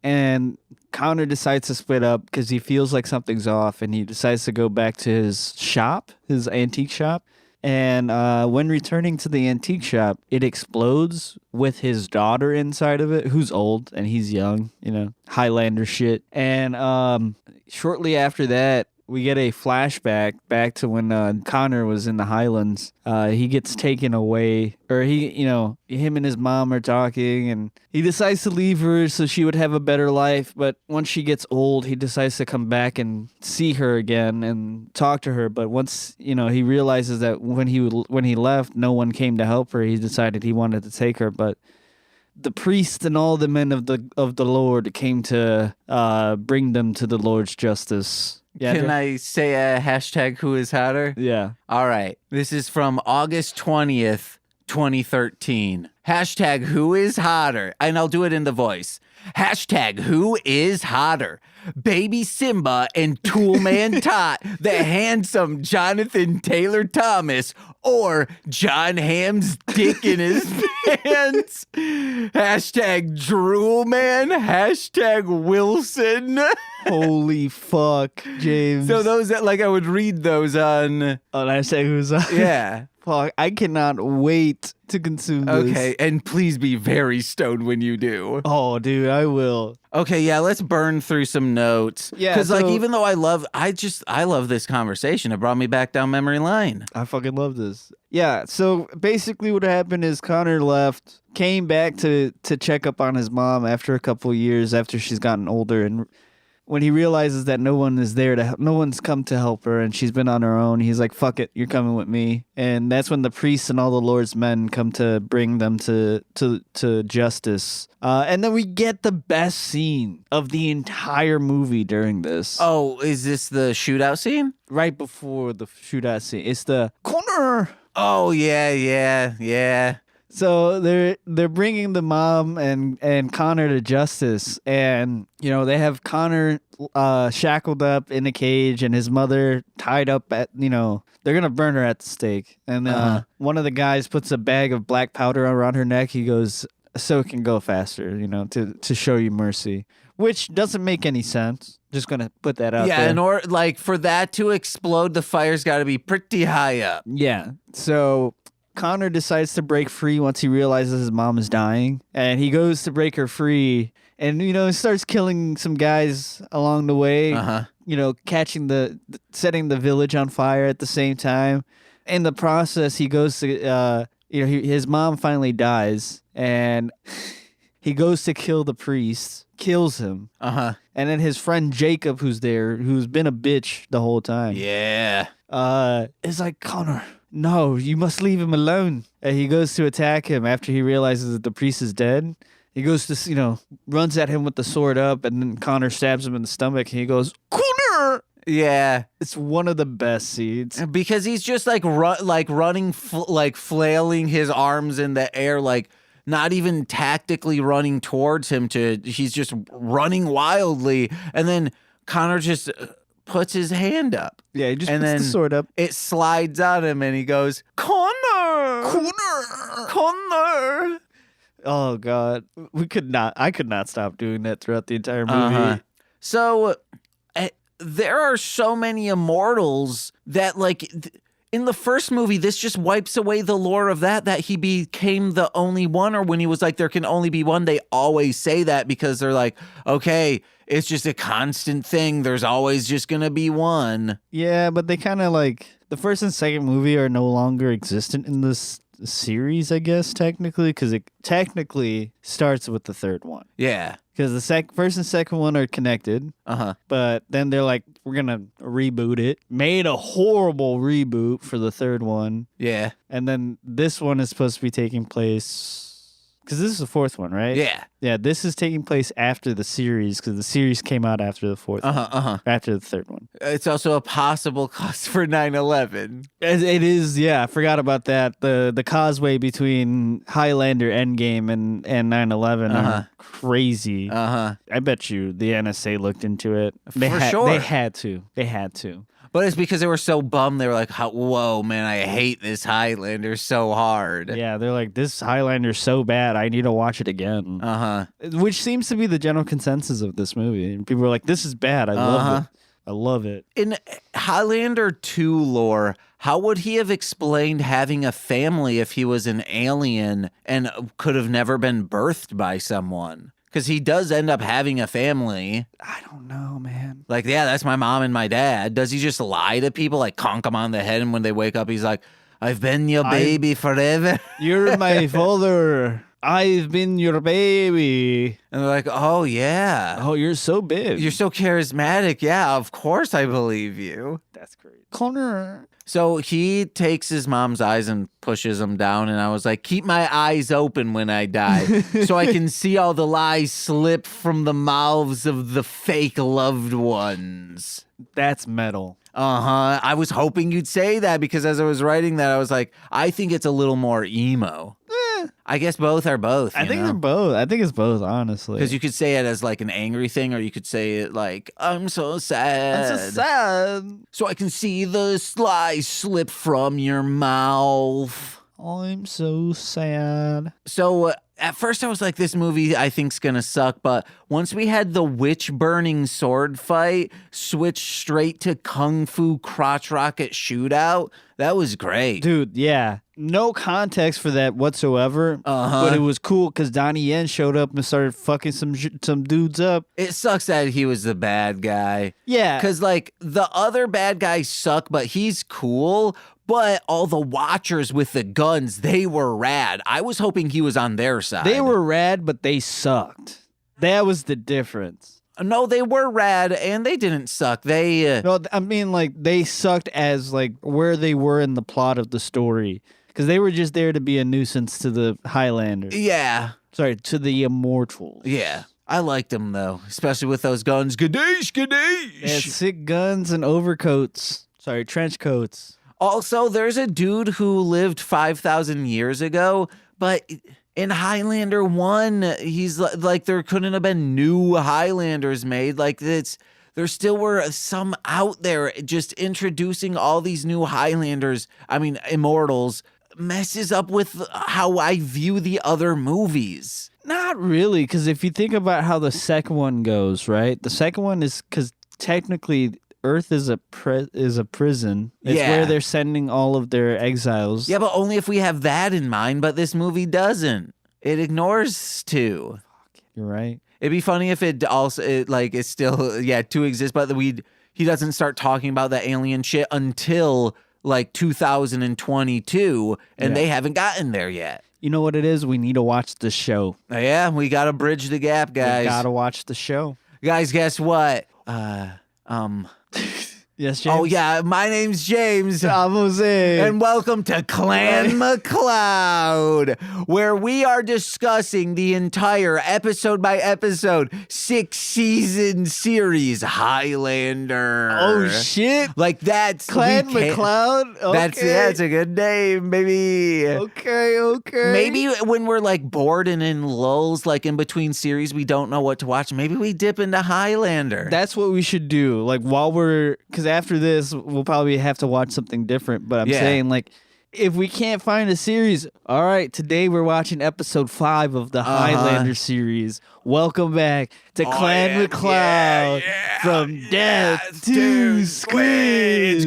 And Connor decides to split up because he feels like something's off, and he decides to go back to his shop, his antique shop. And when returning to the antique shop, it explodes with his daughter inside of it, who's old and he's young, Highlander shit. And shortly after that, we get a flashback back to when Connor was in the Highlands. He gets taken away, or him and his mom are talking, and he decides to leave her so she would have a better life. But once she gets old, he decides to come back and see her again and talk to her. But once, he realizes that when he left, no one came to help her. He decided he wanted to take her, but the priest and all the men of the Lord came to bring them to the Lord's justice. Yeah, Can I say a hashtag who is hotter? Yeah. All right. This is from August 20th, 2013. Hashtag who is hotter. And I'll do it in the voice. Hashtag who is hotter. Baby Simba and Toolman Tot, the handsome Jonathan Taylor Thomas, or John Hamm's dick in his pants. Hashtag Drool Man. Hashtag Wilson. Holy fuck, James. So those that I would read those on hashtag who's hotter. Yeah. Fuck, I cannot wait to consume this. Okay, and please be very stoned when you do. Oh, dude, I will. Okay, yeah, let's burn through some notes. Yeah, because even though I love this conversation. It brought me back down memory lane. I fucking love this. Yeah, so basically what happened is Connor left, came back to check up on his mom after a couple of years after she's gotten older, and when he realizes that no one is there no one's come to help her and she's been on her own, he's like, fuck it, you're coming with me. And that's when the priests and all the Lord's men come to bring them to justice. And then we get the best scene of the entire movie during this. Oh, is this the shootout scene? Right before the shootout scene. It's the corner. Oh, yeah. So they're bringing the mom and Connor to justice, and they have Connor shackled up in a cage and his mother tied up at they're gonna burn her at the stake. And one of the guys puts a bag of black powder around her neck. He goes, "So it can go faster," to show you mercy, which doesn't make any sense. Just gonna put that out there. Yeah, in order for that to explode, the fire's got to be pretty high up. Yeah, so Connor decides to break free once he realizes his mom is dying, and he goes to break her free, and starts killing some guys along the way. Setting the village on fire at the same time. In the process, he goes to his mom finally dies, and he goes to kill the priest, kills him. And then his friend Jacob, who's there, who's been a bitch the whole time. Yeah. Is like, Connor, no, you must leave him alone. And he goes to attack him after he realizes that the priest is dead. He goes to, runs at him with the sword up, and then Connor stabs him in the stomach, and he goes, Connor! Yeah. It's one of the best scenes. Because he's just running, flailing his arms in the air, not even tactically running towards him he's just running wildly. And then Connor just puts his hand up. Yeah, he just and puts then the sword up. It slides on him and he goes, Connor! Connor! Oh God, I could not stop doing that throughout the entire movie. So there are so many immortals that like in the first movie, this just wipes away the lore of that he became the only one, or when he was like, there can only be one. They always say that because they're like, okay, it's just a constant thing. There's always just going to be one. Yeah, but they kind of like the first and second movie are no longer existent in this series, I guess, technically, because it technically starts with the third one. Yeah. Because the first and second one are connected. But then they're like, we're going to reboot it. Made a horrible reboot for the third one. Yeah. And then this one is supposed to be taking place... Because this is the fourth one, right? Yeah. Yeah, this is taking place after the series, because the series came out after the fourth one. After the third one. It's also a possible cause for 9/11. It is, yeah. I forgot about that. The causeway between Highlander, Endgame, and 9/11 are crazy. I bet you the NSA looked into it. For sure. They had to. But it's because they were so bummed. They were like, whoa, man, I hate this Highlander so hard. Yeah, they're like, this Highlander's so bad, I need to watch it again. Which seems to be the general consensus of this movie. People are like, this is bad. I love it. I love it. In Highlander 2 lore, how would he have explained having a family if he was an alien and could have never been birthed by someone? Because he does end up having a family. I don't know, man. Like, yeah, that's my mom and my dad. Does he just lie to people, like conk them on the head, and when they wake up, he's like, I've been your baby forever. You're my father. I've been your baby. And they're like, oh, yeah. Oh, you're so big. You're so charismatic. Yeah, of course I believe you. That's great. Connor. So he takes his mom's eyes and pushes them down, and I was like, keep my eyes open when I die so I can see all the lies slip from the mouths of the fake loved ones. That's metal. I was hoping you'd say that because as I was writing that, I was like, I think it's a little more emo. I guess both are both. I think they're both. I think it's both, honestly. Because you could say it as like an angry thing, or you could say it like, I'm so sad. I'm so sad. So I can see the lies slip from your mouth. I'm so sad. So at first I was like, this movie I think's gonna suck, but once we had the witch burning sword fight, switch straight to kung fu crotch rocket shootout, that was great. Dude, yeah. No context for that whatsoever, but it was cool because Donnie Yen showed up and started fucking some dudes up. It sucks that he was the bad guy. Yeah. Because, like, the other bad guys suck, but he's cool. But all the watchers with the guns, they were rad. I was hoping he was on their side. They were rad, but they sucked. That was the difference. No, they were rad, and they didn't suck. No, I mean, like, they sucked as, like, where they were in the plot of the story. Because they were just there to be a nuisance to the Highlanders. Yeah. Sorry, to the immortals. Yeah. I liked them, though, especially with those guns. Gadesh, Gadesh! They had sick guns and overcoats. Sorry, trench coats. Also, there's a dude who lived 5,000 years ago, but in Highlander 1, he's like, there couldn't have been new Highlanders made. Like, there still were some out there. Just introducing all these new Highlanders, immortals, messes up with how I view the other movies. Not really, because if you think about how the second one goes, right? The second one is because technically Earth is a prison. It's where they're sending all of their exiles. Yeah, but only if we have that in mind. But this movie doesn't. It ignores 2. You're right. It'd be funny if it's still to exist, but he doesn't start talking about that alien shit until like 2022, and they haven't gotten there yet. You know what it is? We need to watch the show. Yeah, we gotta bridge the gap, guys. We gotta watch the show. Guys, guess what? Yes, James. Oh, yeah. My name's James. I'm Jose. And welcome to Clan McCloud, where we are discussing the entire episode by episode 6-season series Highlander. Oh shit! Like that's Clan McCloud. Okay. That's a good name, baby. Okay. Maybe when we're like bored and in lulls, like in between series, we don't know what to watch. Maybe we dip into Highlander. That's what we should do. Like because after this, we'll probably have to watch something different. But I'm saying like, if we can't find a series, all right, today we're watching episode 5 of the Highlander series. Welcome back to Clan McCloud from Deth to Squids.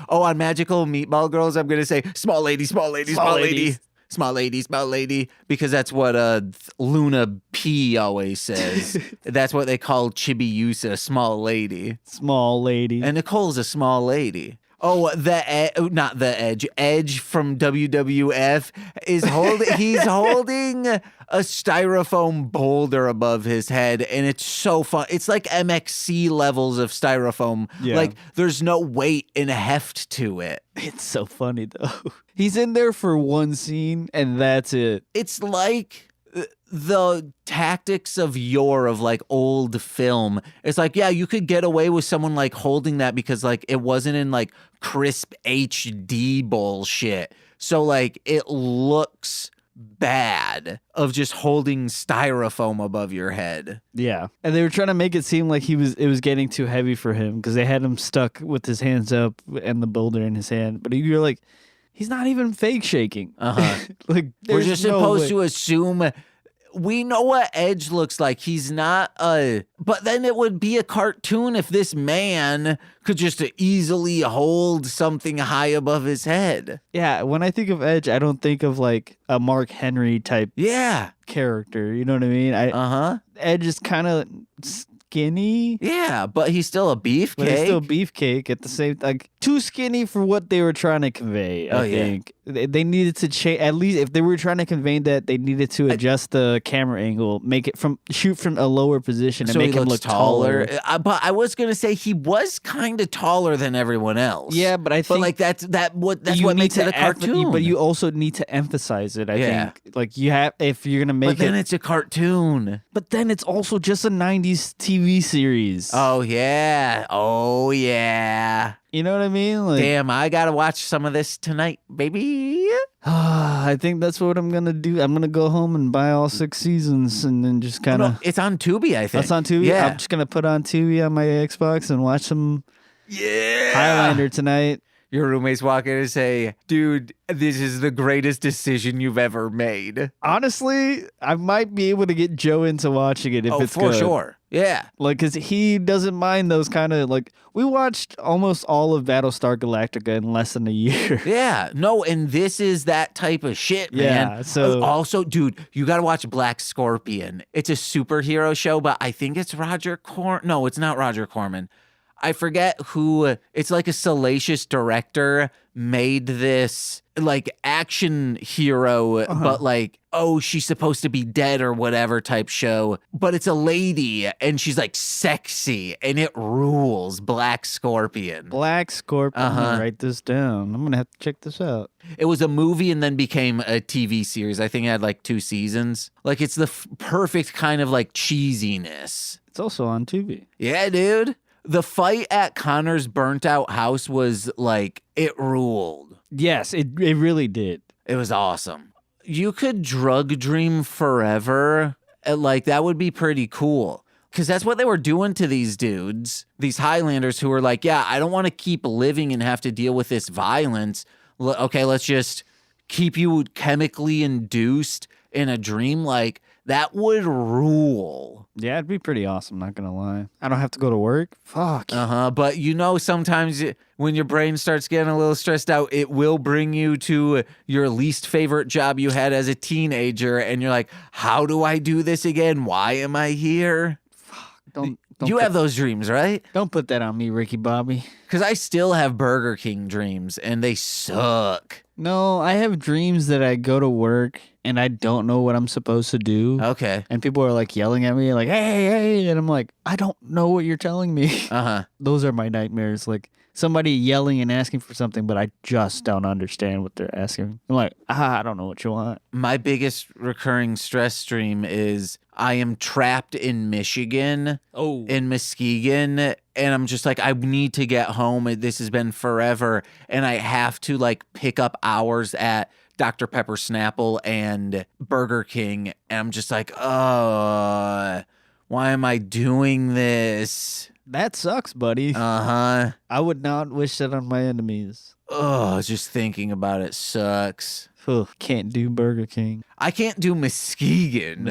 Oh, on Magical Meatball Girls, I'm going to say, small lady, small lady, small lady. Small lady, small lady, because that's what Luna P always says. That's what they call Chibiusa, small lady. Small lady. And Nicole's a small lady. Oh, not the Edge. Edge from WWF is he's holding a styrofoam boulder above his head, and it's so fun. It's like MXC levels of styrofoam. Yeah. Like there's no weight and heft to it. It's so funny though. He's in there for one scene, and that's it. It's like the tactics of yore of like old film. It's like, yeah, you could get away with someone like holding that because like it wasn't in like crisp HD bullshit. So like it looks bad of just holding styrofoam above your head. Yeah. And they were trying to make it seem like it was getting too heavy for him because they had him stuck with his hands up and the boulder in his hand. But you're like, he's not even fake shaking. Like we're just supposed to assume we know what Edge looks like. He's not but then it would be a cartoon if this man could just easily hold something high above his head. Yeah, when I think of Edge, I don't think of like a Mark Henry type character. You know what I mean? Edge is kind of skinny. Yeah, but he's still a beefcake. But he's still beefcake at the same like too skinny for what they were trying to convey. I think they needed to change. At least if they were trying to convey that, they needed to adjust the camera angle, make it shoot from a lower position, and so make him look taller. But I was gonna say he was kind of taller than everyone else. Yeah, but I think like that's what makes it a cartoon. But you also need to emphasize it. I think like you have if you're gonna make it. But then it's a cartoon. But then it's also just a '90s TV series. Oh yeah. You know what I mean? Like, damn, I gotta watch some of this tonight, baby. I think that's what I'm gonna do. I'm gonna go home and buy all 6 seasons and then just kind of. It's on Tubi, I think. That's on Tubi. Yeah. I'm just gonna put on Tubi on my Xbox and watch some Highlander tonight. Your roommates walk in and say, dude, this is the greatest decision you've ever made. Honestly, I might be able to get Joe into watching it if it's good. For sure. Yeah. Like, because he doesn't mind those kind of, like, we watched almost all of Battlestar Galactica in less than a year. Yeah. No, and this is that type of shit, man. Yeah, so. Also, dude, you got to watch Black Scorpion. It's a superhero show, but I think it's Roger Corman. No, it's not Roger Corman. I forget who, it's like a salacious director made this like action hero, but like, oh, she's supposed to be dead or whatever type show, but it's a lady and she's like sexy and it rules. Black Scorpion. Black Scorpion. I'm gonna write this down. I'm going to have to check this out. It was a movie and then became a TV series. I think it had like 2 seasons. Like it's the perfect kind of like cheesiness. It's also on Tubi. Yeah, dude. The fight at Connor's burnt out house was like, it ruled. Yes, it really did. It was awesome. You could drug dream forever. Like, that would be pretty cool. Because that's what they were doing to these dudes, these Highlanders who were like, yeah, I don't want to keep living and have to deal with this violence. Okay, let's just keep you chemically induced in a dream. Like, that would rule. Yeah, it'd be pretty awesome, not gonna lie. I don't have to go to work. Fuck. But you know, sometimes when your brain starts getting a little stressed out, it will bring you to your least favorite job you had as a teenager. And you're like, how do I do this again? Why am I here? Fuck. Don't You have those dreams, right? Don't put that on me, Ricky Bobby. Because I still have Burger King dreams, and they suck. No, I have dreams that I go to work and I don't know what I'm supposed to do. Okay. And people are like yelling at me, like, hey. And I'm like, I don't know what you're telling me. Uh-huh. Those are my nightmares. Like somebody yelling and asking for something, but I just don't understand what they're asking. I'm like, I don't know what you want. My biggest recurring stress dream is I am trapped in Michigan, in Muskegon, and I'm just like, I need to get home. This has been forever, and I have to like pick up hours at Dr. Pepper Snapple and Burger King, and I'm just like, why am I doing this? That sucks, buddy. Uh-huh. I would not wish that on my enemies. Just thinking about it sucks. Ugh, can't do Burger King. I can't do Muskegon.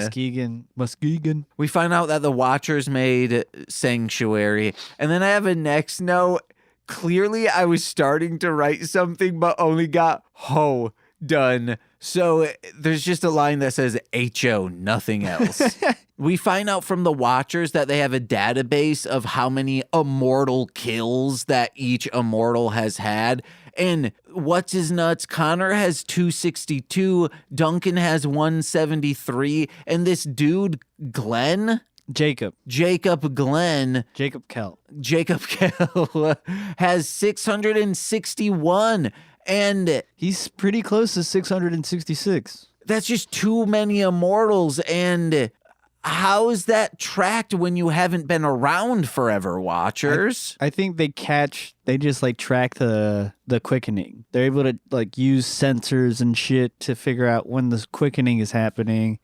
Muskegon. We find out that the Watchers made Sanctuary, and then I have a next note. Clearly, I was starting to write something, but only got ho done. So there's just a line that says H-O, nothing else. We find out from the Watchers that they have a database of how many immortal kills that each immortal has had. And what's his nuts? Connor has 262, Duncan has 173, and this dude, Jacob Kell has 661. And he's pretty close to 666. That's just too many immortals. And how is that tracked when you haven't been around forever, Watchers? I think they just like track the quickening. They're able to like use sensors and shit to figure out when the quickening is happening.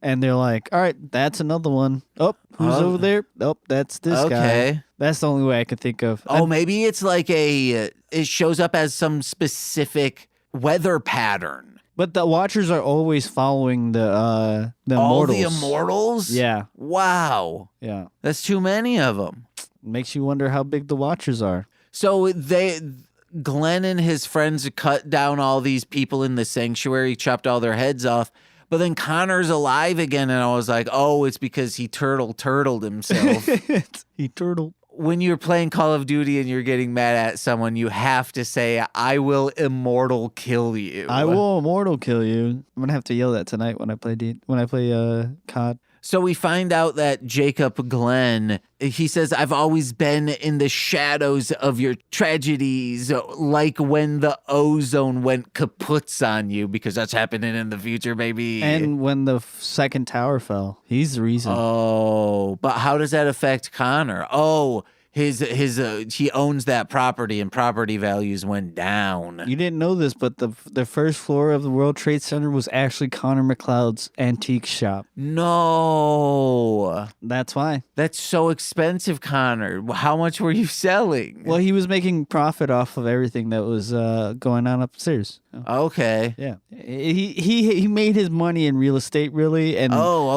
And they're like, all right, that's another one. Oh, who's over there? Oh, that's this guy. That's the only way I could think of. Maybe it's like it shows up as some specific weather pattern. But the Watchers are always following the immortals. All the immortals? Yeah. Wow. Yeah. That's too many of them. Makes you wonder how big the Watchers are. So Glenn and his friends cut down all these people in the sanctuary, chopped all their heads off. But then Connor's alive again, and I was like, it's because he turtled himself. He turtled. When you're playing Call of Duty and you're getting mad at someone, you have to say, I will immortal kill you. I will immortal kill you. I'm going to have to yell that tonight when I play COD. So we find out that Jacob Glenn, he says, I've always been in the shadows of your tragedies, like when the ozone went kaputs on you, because that's happening in the future, baby. And when the second tower fell. He's the reason. Oh, but how does that affect Connor? He owns that property and property values went down. You didn't know this, but the first floor of the World Trade Center was actually Connor McLeod's antique shop. No. That's why. That's so expensive, Connor. How much were you selling? Well, he was making profit off of everything that was going on upstairs. Okay. Yeah. He made his money in real estate, really, and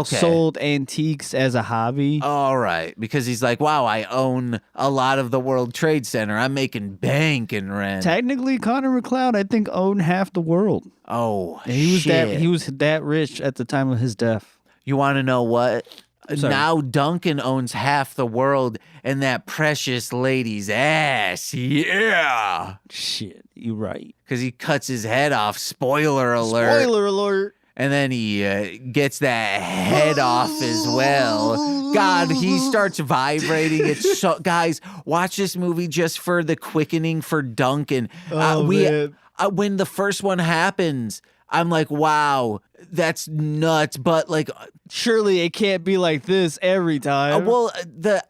sold antiques as a hobby. All right. Because he's like, wow, I own a lot of the World Trade Center. I'm making bank and rent. Technically, Connor McLeod, I think, owned half the world. Oh, shit. He was that rich at the time of his death. You want to know what? Sorry. Now Duncan owns half the world and that precious lady's ass. Yeah. Shit, you right. Because he cuts his head off. Spoiler alert. Spoiler alert. And then he gets that head off as well. God, he starts vibrating. It's so, guys, watch this movie just for the quickening for Duncan. Man. When the first one happens, I'm like, wow, that's nuts. But like, surely it can't be like this every time.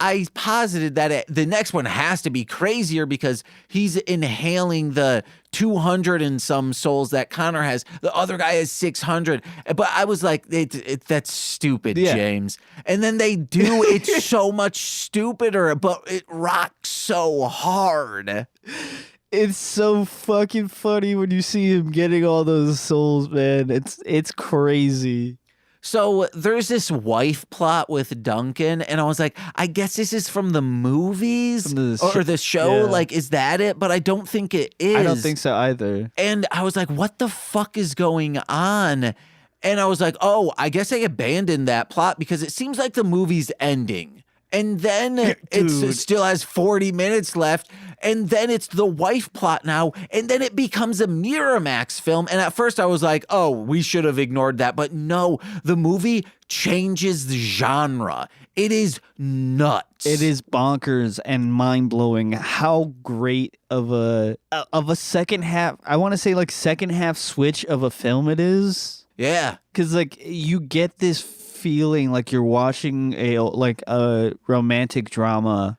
I posited that the next one has to be crazier because he's inhaling the 200 and some souls that Connor has. The other guy has 600. But I was like, that's stupid, James. And then they do. It's so much stupider, but it rocks so hard. It's so fucking funny when you see him getting all those souls, man. It's crazy. So there's this wife plot with Duncan, and I was like, I guess this is from the movies or the show. Yeah. Like, is that it? But I don't think it is. I don't think so either. And I was like, what the fuck is going on? And I was like, I guess I abandoned that plot because it seems like the movie's ending. And then Dude. it still has 40 minutes left. And then it's the wife plot now. And then it becomes a Miramax film. And at first I was like, oh, we should have ignored that. But no, the movie changes the genre. It is nuts. It is bonkers and mind-blowing how great of a second half, I want to say like second half switch of a film it is. Yeah. Because like you get this feeling like you're watching a romantic drama.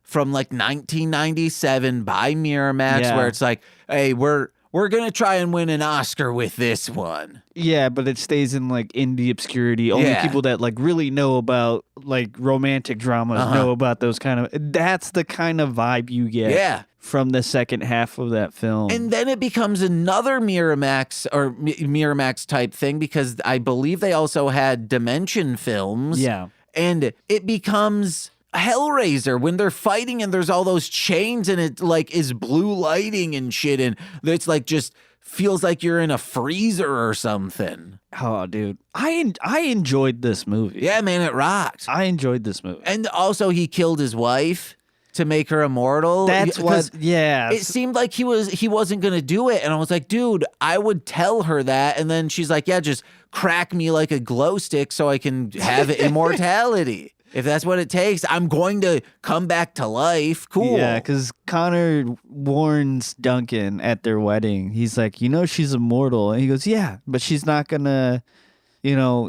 From like 1997 by Miramax, Yeah. where it's like, hey, we're gonna try and win an Oscar with this one. Yeah, but it stays in like indie obscurity. Only Yeah. people that like really know about like romantic dramas know about those kind of. That's the kind of vibe you get. Yeah. From the second half of that film. And then it becomes another Miramax or Miramax type thing because I believe they also had Dimension films. Yeah. And it becomes Hellraiser when they're fighting and there's all those chains and it like is blue lighting and shit and it's like just feels like you're in a freezer or something. Oh, dude, I enjoyed this movie. Yeah, man, it rocked. I enjoyed this movie. And also he killed his wife to make her immortal. That's what. Yeah. It seemed like he wasn't gonna do it, and I was like, dude, I would tell her that, and then she's like, yeah, just crack me like a glow stick so I can have immortality. If that's what it takes, I'm going to come back to life. Cool. Yeah, because Connor warns Duncan at their wedding. He's like, she's immortal. And he goes, yeah, but she's not going to,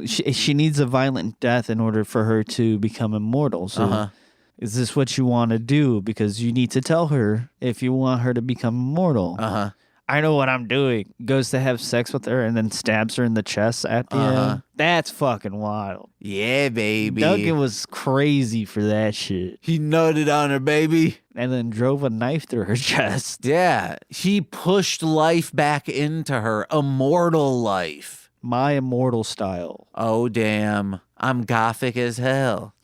she needs a violent death in order for her to become immortal. So is this what you want to do? Because you need to tell her if you want her to become immortal. I know what I'm doing. Goes to have sex with her and then stabs her in the chest at the end. That's fucking wild. Yeah, baby. Duncan was crazy for that shit. He nutted on her, baby. And then drove a knife through her chest. Yeah. He pushed life back into her. Immortal life. My immortal style. Oh, damn. I'm gothic as hell.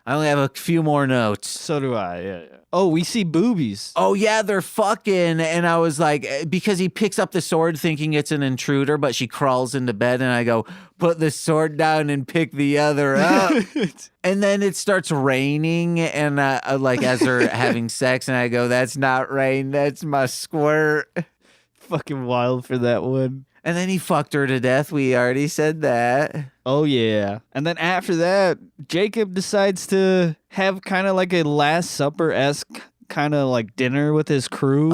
I only have a few more notes. So do I, yeah. Oh, we see boobies. Oh, yeah, they're fucking. And I was like, because he picks up the sword thinking it's an intruder, but she crawls into bed and I go, put the sword down and pick the other up. And then it starts raining and like as they're having sex and I go, that's not rain, that's my squirt. Fucking wild for that one. And then he fucked her to death. We already said that. Oh, yeah. And then after that, Jacob decides to have kind of like a Last Supper-esque kind of like dinner with his crew.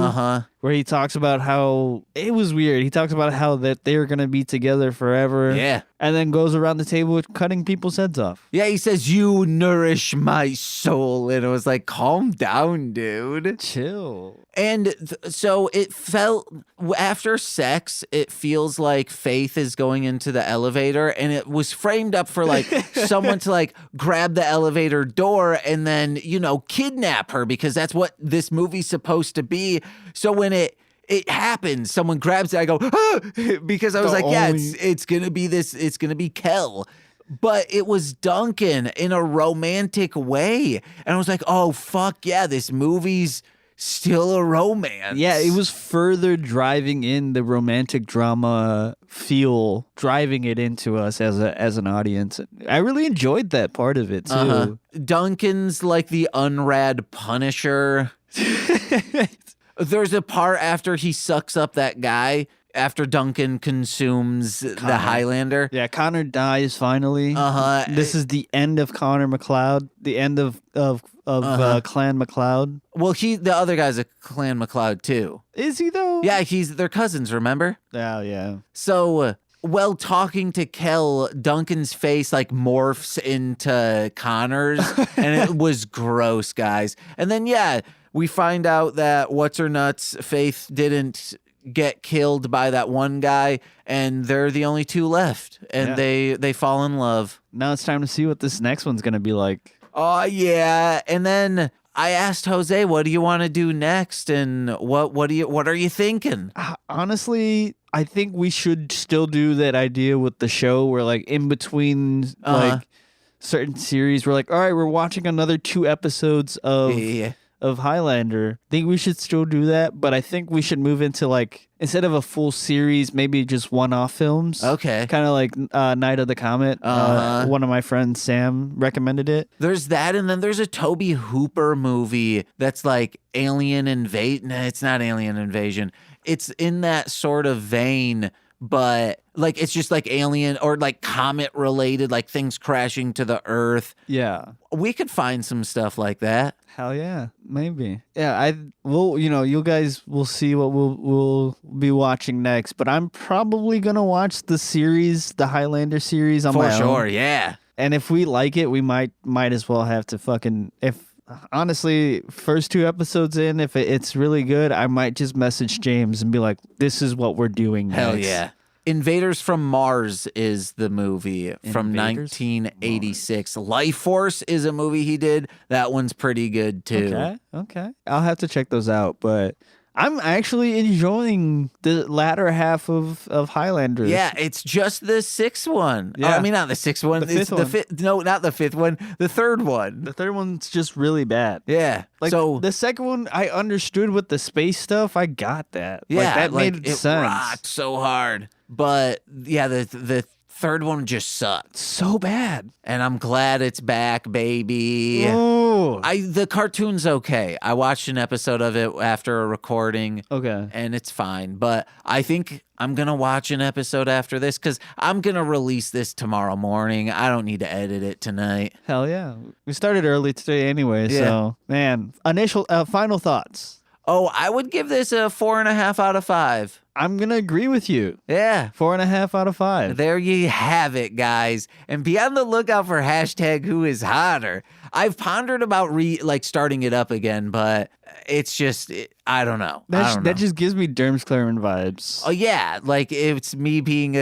Where he talks about how it was weird. He talks about how that they're going to be together forever. Yeah. And then goes around the table cutting people's heads off. Yeah, he says, you nourish my soul. And it was like, calm down, dude. Chill. And so it felt, after sex, it feels like Faith is going into the elevator. And it was framed up for like someone to like grab the elevator door and then, kidnap her because that's what this movie's supposed to be. So when it happens, someone grabs it, I go, ah! Because I was like, yeah, it's gonna be this, it's gonna be Kel. But it was Duncan in a romantic way. And I was like, oh fuck yeah, this movie's still a romance. Yeah, it was further driving in the romantic drama feel, driving it into us as an audience. I really enjoyed that part of it too. Duncan's like the unrad Punisher. There's a part after he sucks up that guy, after Duncan consumes the Highlander. Yeah, Connor dies finally. This is the end of Connor McLeod, the end of Clan McLeod. Well, the other guy's a Clan McLeod too. Is he though? Yeah, they're cousins, remember? Oh, yeah. So, while talking to Kel, Duncan's face like morphs into Connor's, and it was gross, guys. And then, yeah, we find out that What's-Her-Nuts, Faith, didn't get killed by that one guy, and they're the only two left, and they fall in love. Now it's time to see what this next one's gonna be like. Oh, yeah. And then I asked Jose, what do you want to do next? And what are you thinking? Honestly, I think we should still do that idea with the show where like in between like certain series, we're like, all right, we're watching another 2 episodes of of Highlander. I think we should still do that, but I think we should move into like, instead of a full series, maybe just one-off films. Okay. Kind of like Night of the Comet. One of my friends, Sam, recommended it. There's that, and then there's a Toby Hooper movie that's like Alien Invasion. Nah, it's not Alien Invasion. It's in that sort of vein, but like it's just like alien or like comet related, like things crashing to the earth. Yeah. We could find some stuff like that. Hell yeah, maybe. Yeah, you guys will see what we'll be watching next, but I'm probably gonna watch the series, the Highlander series on my own. For sure, yeah. And if we like it, we might as well have to honestly, first 2 episodes in, if it's really good, I might just message James and be like, this is what we're doing next. Hell yeah. Invaders from Mars is the movie from Invaders 1986. Life Force is a movie he did. That one's pretty good too. Okay. I'll have to check those out, but I'm actually enjoying the latter half of Highlander. Yeah, it's just the 6th one. Yeah. I mean, not the 6th one. The fifth one. No, not the 5th one. The 3rd one. The 3rd one's just really bad. Yeah. Like, so the 2nd one, I understood with the space stuff. I got that. yeah, like, that like, made it sense. rocked so hard. But yeah, the 3rd one just sucked. So bad. And I'm glad it's back, baby. Oh. The cartoon's okay. I watched an episode of it after a recording. Okay. And it's fine. But I think I'm going to watch an episode after this because I'm going to release this tomorrow morning. I don't need to edit it tonight. Hell yeah. We started early today anyway, Yeah. so man. Final thoughts. Oh, I would give this a 4.5 out of 5. I'm gonna agree with you. Yeah. 4.5 out of 5. There you have it, guys. And be on the lookout for hashtag who is hotter. I've pondered about starting it up again, but it's just, I don't know. That just gives me Dermsklerin vibes. Oh yeah, like it's me being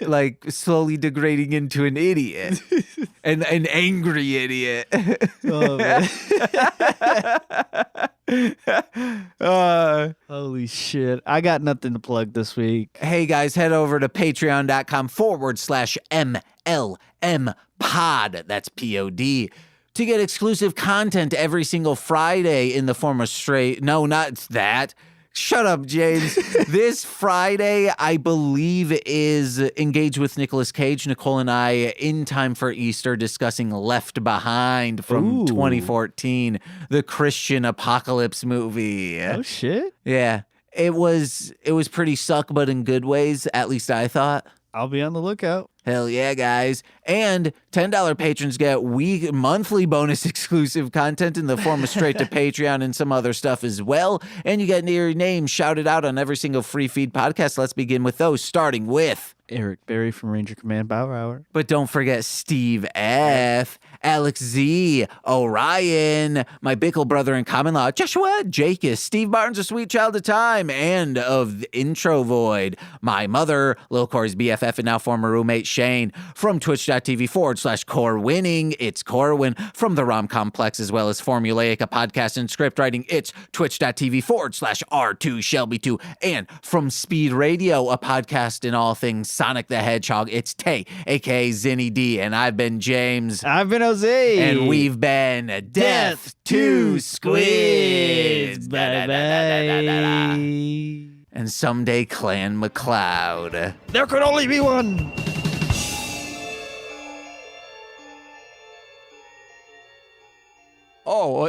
like slowly degrading into an idiot, an angry idiot. Oh, man. Holy shit. I got nothing to plug this week. Hey guys, head over to patreon.com/MLM pod. That's POD. To get exclusive content every single Friday in the form of No, not that. Shut up, James. This Friday, I believe, is Engage with Nicolas Cage. Nicole and I, in time for Easter, discussing Left Behind from 2014, the Christian apocalypse movie. Oh, shit. Yeah. It was pretty suck, but in good ways, at least I thought. I'll be on the lookout. Hell yeah, guys. And $10 patrons get monthly bonus exclusive content in the form of straight to Patreon and some other stuff as well. And you get your name shouted out on every single free feed podcast. Let's begin with those, starting with Eric Berry from Ranger Command Power Hour. But don't forget Steve F., Alex Z., Orion, my Bickle brother in common law, Joshua Jacobs, Steve Barnes, A Sweet Child of Time, and of the Intro Void, my mother, Lil Corey's BFF and now former roommate Shane, from twitch.tv/Corwinning, it's Corwin, from the Rom Complex as well as Formulaic, a podcast and script writing, it's twitch.tv/R2Shelby2, and from Speed Radio, a podcast in all things Sonic the Hedgehog, it's Tay, aka Zinny D, and I've been James. I've been Jose. And we've been Deth to Squids. Bye. And someday Clan McLeod. There could only be one. Oh,